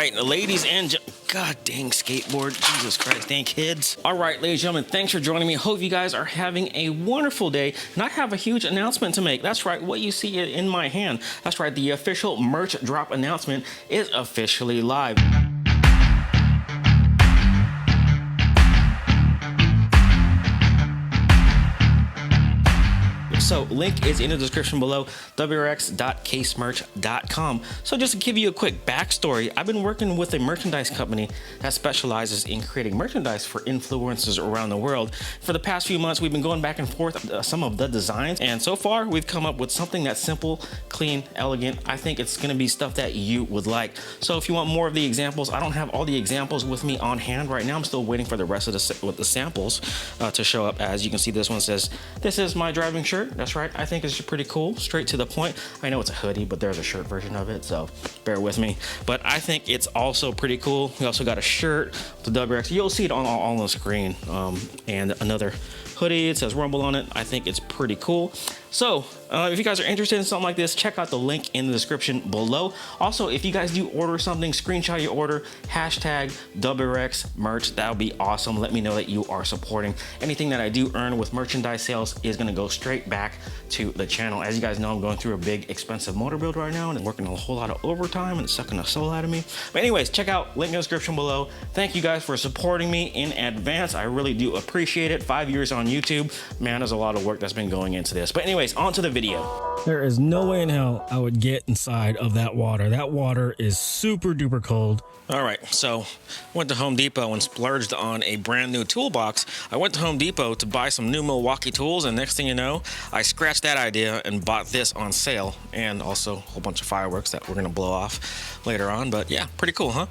right, ladies and God dang skateboard, Jesus Christ, dang kids. All right, ladies and gentlemen, thanks for joining me. Hope you guys are having a wonderful day. And I have a huge announcement to make. That's right, what you see in my hand. That's right, the official merch drop announcement is officially live. So link is in the description below, wrx.casemerch.com. So just to give you a quick backstory, I've been working with a merchandise company that specializes in creating merchandise for influencers around the world. For the past few months, we've been going back and forth some of the designs, and so far we've come up with something that's simple, clean, elegant. I think it's gonna be stuff that you would like. So if you want more of the examples, I don't have all the examples with me on hand right now. I'm still waiting for the rest of the samples to show up. As you can see, this one says, "This is my driving shirt." That's right, I think it's pretty cool, straight to the point. I know it's a hoodie, but there's a shirt version of it, so bear with me. But I think it's also pretty cool. We also got a shirt with the WRX. You'll see it on the screen. And another hoodie, it says Rumble on it. I think it's pretty cool. So if you guys are interested in something like this, check out the link in the description below. Also, if you guys do order something, screenshot your order, hashtag WRX merch. That would be awesome. Let me know that you are supporting. Anything that I do earn with merchandise sales is gonna go straight back to the channel. As you guys know, I'm going through a big expensive motor build right now and working a whole lot of overtime, and it's sucking the soul out of me. But anyways, check out link in the description below. Thank you guys for supporting me in advance. I really do appreciate it. 5 years on YouTube, man, there's a lot of work that's been going into this. But anyways, on to the video. There is no way in hell I would get inside of that water. That water is super duper cold. All right, so went to Home Depot and splurged on a brand new toolbox. I went to Home Depot to buy some new Milwaukee tools, and next thing you know, I scratched that idea and bought this on sale, and also a whole bunch of fireworks that we're gonna blow off later on. But yeah, pretty cool, huh?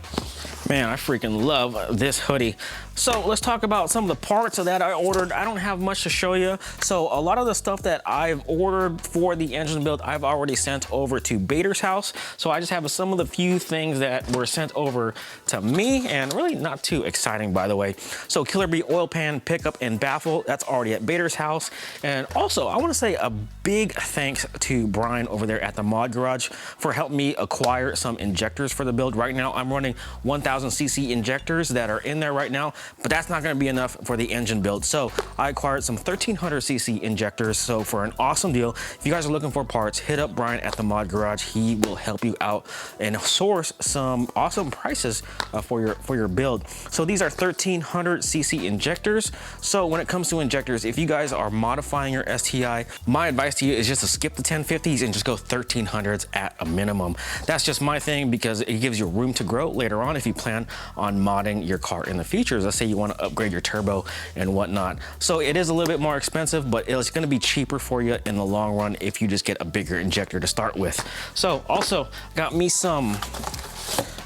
Man, I freaking love this hoodie. So let's talk about some of the parts that I ordered. I don't have much to show you. So a lot of the stuff that I've ordered for the engine build, I've already sent over to Bader's house. So I just have some of the few things that were sent over to me, and really not too exciting, by the way. So Killer Bee oil pan, pickup, and baffle, that's already at Bader's house. And also, I wanna say a big thanks to Brian over there at the Mod Garage for helping me acquire some injectors for the build. Right now, I'm running 1000cc injectors that are in there right now, but that's not gonna be enough for the engine build. So I acquired some 1300cc injectors. So for an awesome deal, if you guys are looking for parts, hit up Brian at the Mod Garage. He will help you out and source some awesome prices for your build. So these are 1300cc injectors. So when it comes to injectors, if you guys are modifying your STI, my advice to you is just to skip the 1050s and just go 1300s at a minimum. That's just my thing, because it gives you room to grow later on if you plan on modding your car in the future. Let's say you want to upgrade your turbo and whatnot. So it is a little bit more expensive, but it's going to be cheaper for you in the long run if you just get a bigger injector to start with. So also got me some,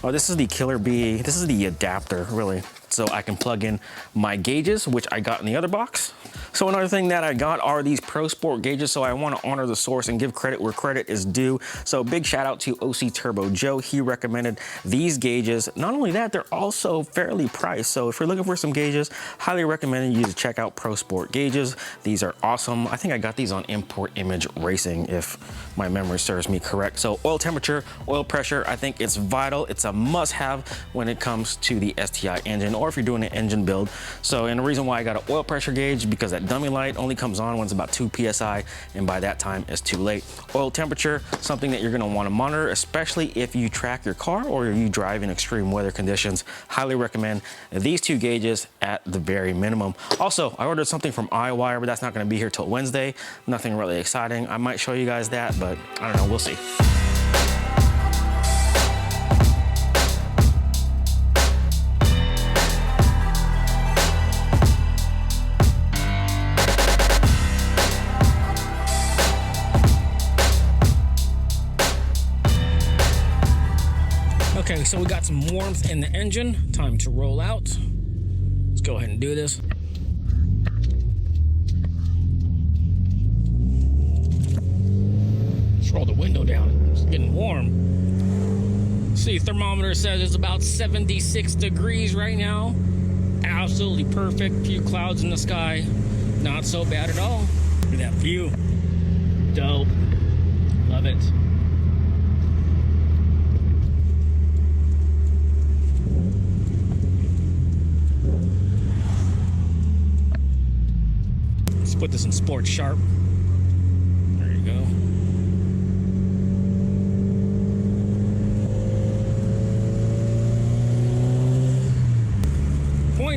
oh, this is the Killer Bee, this is the adapter really, so I can plug in my gauges, which I got in the other box. So another thing that I got are these Pro Sport gauges. So I want to honor the source and give credit where credit is due. So big shout out to OC Turbo Joe. He recommended these gauges. Not only that, they're also fairly priced. So if you're looking for some gauges, highly recommend you to check out Pro Sport gauges. These are awesome. I think I got these on Import Image Racing, if my memory serves me correct. So oil temperature, oil pressure, I think it's vital. It's a must-have when it comes to the STI engine, or if you're doing an engine build. So, and the reason why I got an oil pressure gauge, because that dummy light only comes on when it's about 2 PSI, and by that time it's too late. Oil temperature, something that you're gonna wanna monitor, especially if you track your car or you drive in extreme weather conditions. Highly recommend these two gauges at the very minimum. Also, I ordered something from iWire, but that's not gonna be here till Wednesday. Nothing really exciting. I might show you guys that, but I don't know, we'll see. Okay, so we got some warmth in the engine. Time to roll out. Let's go ahead and do this. Let's roll the window down. It's getting warm. See, thermometer says it's about 76 degrees right now. Absolutely perfect. Few clouds in the sky. Not so bad at all. Look at that view. Dope. Love it. put this in Sport Sharp. There you go.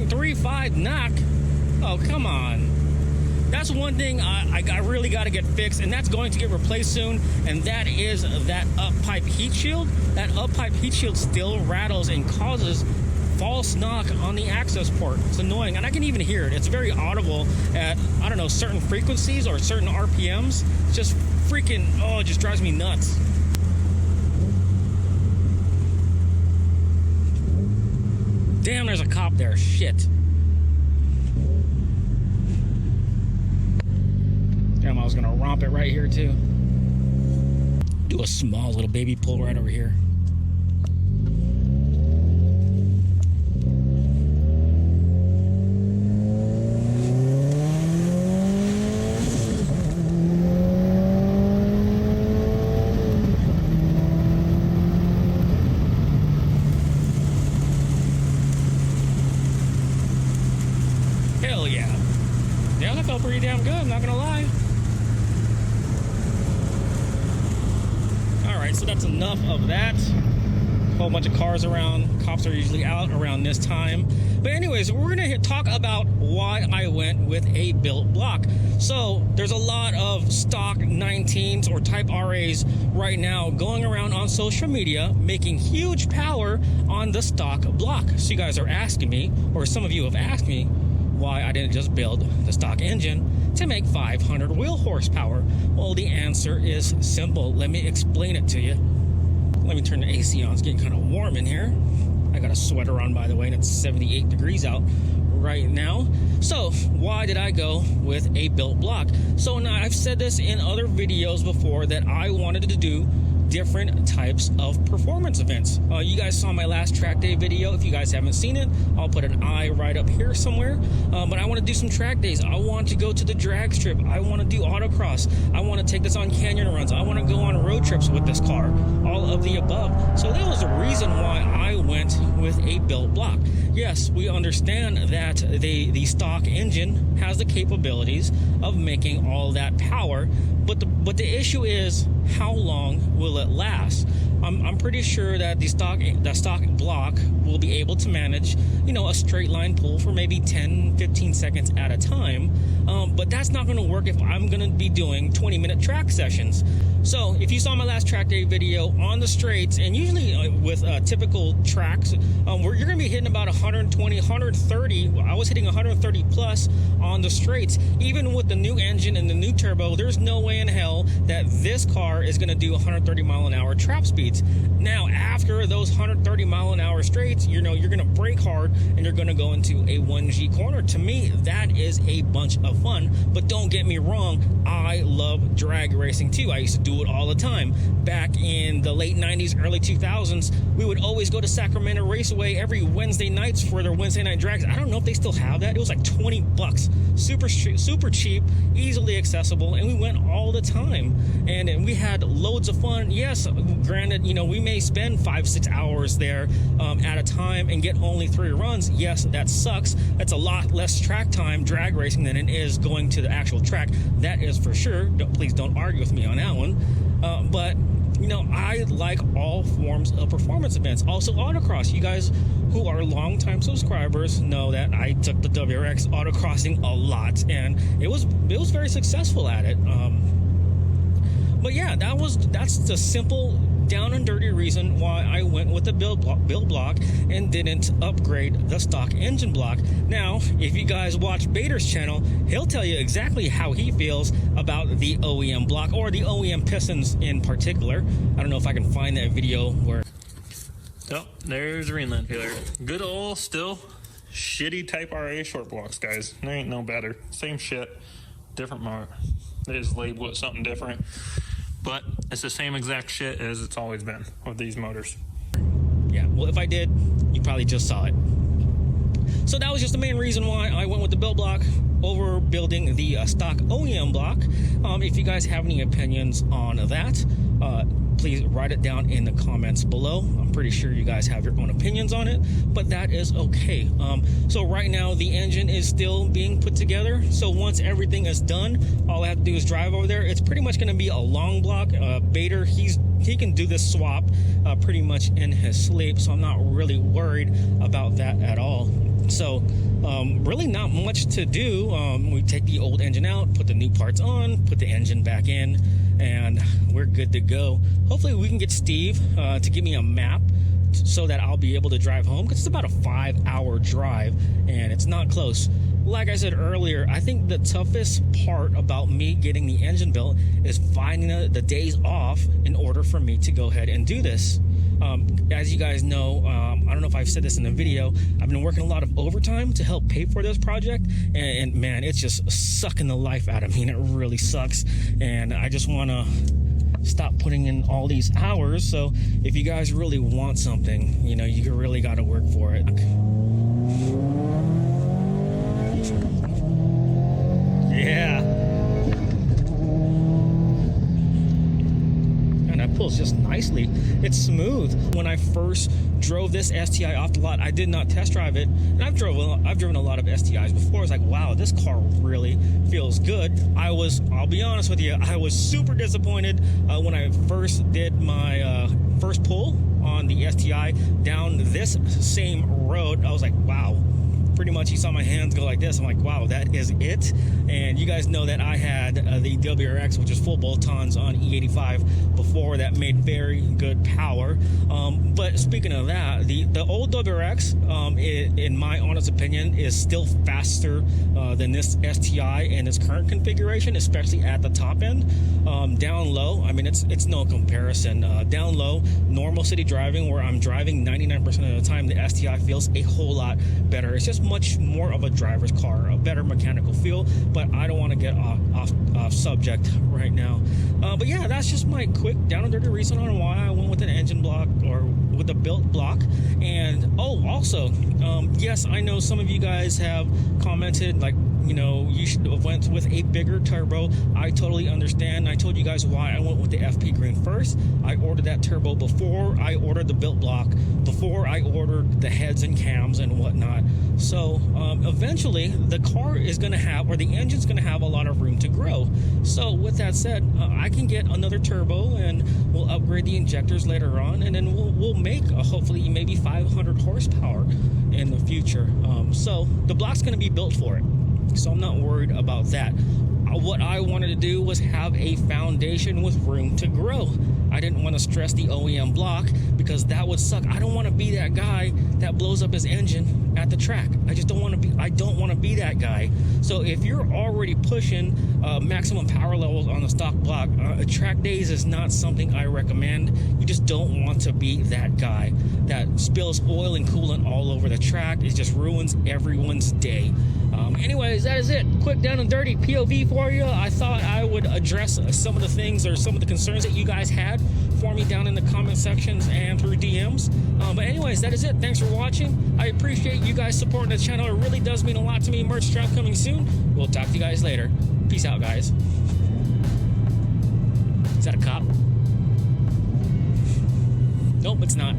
.35 knock. Oh, come on. That's one thing I really got to get fixed, and that's going to get replaced soon, and that is that up pipe heat shield. That up pipe heat shield still rattles and causes false knock on the access port. It's annoying, and I can even hear it. It's very audible at, I don't know, certain frequencies or certain RPMs. It's just freaking, oh, it just drives me nuts. Damn, there's a cop there. Shit. Damn, I was gonna romp it right here too. Do a small little baby pull right over here. Hell yeah. Yeah, that felt pretty damn good, I'm not gonna lie. Alright, so that's enough of that. Whole bunch of cars around. Cops are usually out around this time. But anyways, we're gonna talk about why I went with a built block. So there's a lot of stock 19s or Type RAs right now going around on social media making huge power on the stock block. So you guys are asking me, or some of you have asked me, why I didn't just build the stock engine to make 500 wheel horsepower. Well, the answer is simple. Let me explain it to you. Let me turn the AC on. It's getting kind of warm in here. I got a sweater on, by the way, and it's 78 degrees out right now. So why did I go with a built block? So now I've said this in other videos before that I wanted to do different types of performance events. You guys saw my last track day video. If you guys haven't seen it, I'll put an eye right up here somewhere. But I want to do some track days. I want to go to the drag strip. I want to do autocross. I want to take this on canyon runs. I want to go on road trips with this car. All of the above. So that was the reason why I went with a built block. Yes, we understand that the stock engine has the capabilities of making all that power, but the issue is, how long will it last? I'm pretty sure that the stock block will be able to manage, you know, a straight line pull for maybe 10-15 seconds at a time. But that's not going to work if I'm going to be doing 20-minute track sessions. So if you saw my last track day video on the straights, and usually with typical tracks, you're going to be hitting about 120, 130. I was hitting 130 plus on the straights. Even with the new engine and the new turbo, there's no way in hell that this car is going to do 130 mile an hour trap speeds. Now, after those 130 mile an hour straights, you know, you're going to brake hard and you're going to go into a 1G corner. To me, that is a bunch of fun. But don't get me wrong, I love drag racing too. I used to do it all the time. Back in the late 90s, early 2000s, we would always go to Sacramento Raceway every Wednesday nights for their Wednesday night drags. I don't know if they still have that. It was like 20 bucks. Super cheap, easily accessible, and we went all the time. And we had loads of fun. Yes, granted, you know, we may spend 5-6 hours there at a time and get only 3 runs. Yes, that sucks. That's a lot less track time drag racing than it is going to the actual track. That is for sure. Please don't argue with me on that one. But you know, I like all forms of performance events. Also autocross. You guys who are longtime subscribers know that I took the WRX autocrossing a lot, and it was very successful at it. But yeah, that's the simple, down and dirty reason why I went with the build block and didn't upgrade the stock engine block. Now, if you guys watch Bader's channel, he'll tell you exactly how he feels about the OEM block, or the OEM pistons in particular. I don't know if I can find that video where... Oh, there's Reenland Taylor. Good old, still shitty Type RA short blocks, guys. There ain't no better. Same shit, different motor. They just label it something different. But it's the same exact shit as it's always been with these motors. Yeah, well, if I did, you probably just saw it. So that was just the main reason why I went with the built block over building the stock OEM block. If you guys have any opinions on that, please write it down in the comments below. I'm pretty sure you guys have your own opinions on it, but that is okay. So right now the engine is still being put together. So once everything is done, all I have to do is drive over there. It's pretty much going to be a long block. Bader, he can do this swap pretty much in his sleep, so I'm not really worried about that at all. So really not much to do. We take the old engine out, put the new parts on, put the engine back in, and we're good to go. Hopefully we can get Steve to give me a map so that I'll be able to drive home, because it's about a 5-hour drive and it's not close. Like I said earlier, I think the toughest part about me getting the engine built is finding the days off in order for me to go ahead and do this. As you guys know, I don't know if I've said this in the video, I've been working a lot of overtime to help pay for this project, and man, it's just sucking the life out of me, and it really sucks, and I just want to stop putting in all these hours. So if you guys really want something, you know, you really got to work for it. Yeah. And that pulls just nicely. It's smooth. When I first drove this STI off the lot, I did not test drive it, and I've driven a lot of STIs before. I was like, wow, this car really feels good. I'll be honest with you, I was super disappointed when I first did my first pull on the STI down this same road. I was like, wow. Pretty much you saw my hands go like this. I'm like, wow, that is it. And you guys know that I had the WRX, which is full bolt-ons on E85 before, that made very good power. But speaking of that, the old WRX, in my honest opinion, is still faster than this STI in its current configuration, especially at the top end. Down low, I mean, it's no comparison. Down low, normal city driving, where I'm driving 99% of the time, the STI feels a whole lot better. It's just much more of a driver's car, a better mechanical feel, but I don't want to get off subject right now. But yeah, that's just my quick down and dirty reason on why I went with an engine block, or with a built block. And oh, also, yes, I know some of you guys have commented, like, you know, you should have went with a bigger turbo. I totally understand. I told you guys why I went with the FP Green first. I ordered that turbo before I ordered the built block, before I ordered the heads and cams and whatnot. So eventually the car is going to have, or the engine's going to have, a lot of room to grow. So with that said, I can get another turbo, and we'll upgrade the injectors later on, and then we'll make hopefully maybe 500 horsepower in the future. So the block's going to be built for it. So I'm not worried about that. What I wanted to do was have a foundation with room to grow. I didn't want to stress the OEM block, because that would suck. I don't want to be that guy that blows up his engine at the track. I don't want to be that guy. So if you're already pushing maximum power levels on the stock block, track days is not something I recommend. You just don't want to be that guy that spills oil and coolant all over the track. It just ruins everyone's day. Anyways, that is it. Quick down and dirty POV for you. I thought I would address some of the things, or some of the concerns that you guys had for me down in the comment sections and through DMs. But anyways, that is it. Thanks for watching. I appreciate you guys supporting the channel. It really does mean a lot to me. Merch drop coming soon. We'll talk to you guys later. Peace out, guys. Is that a cop? Nope, it's not.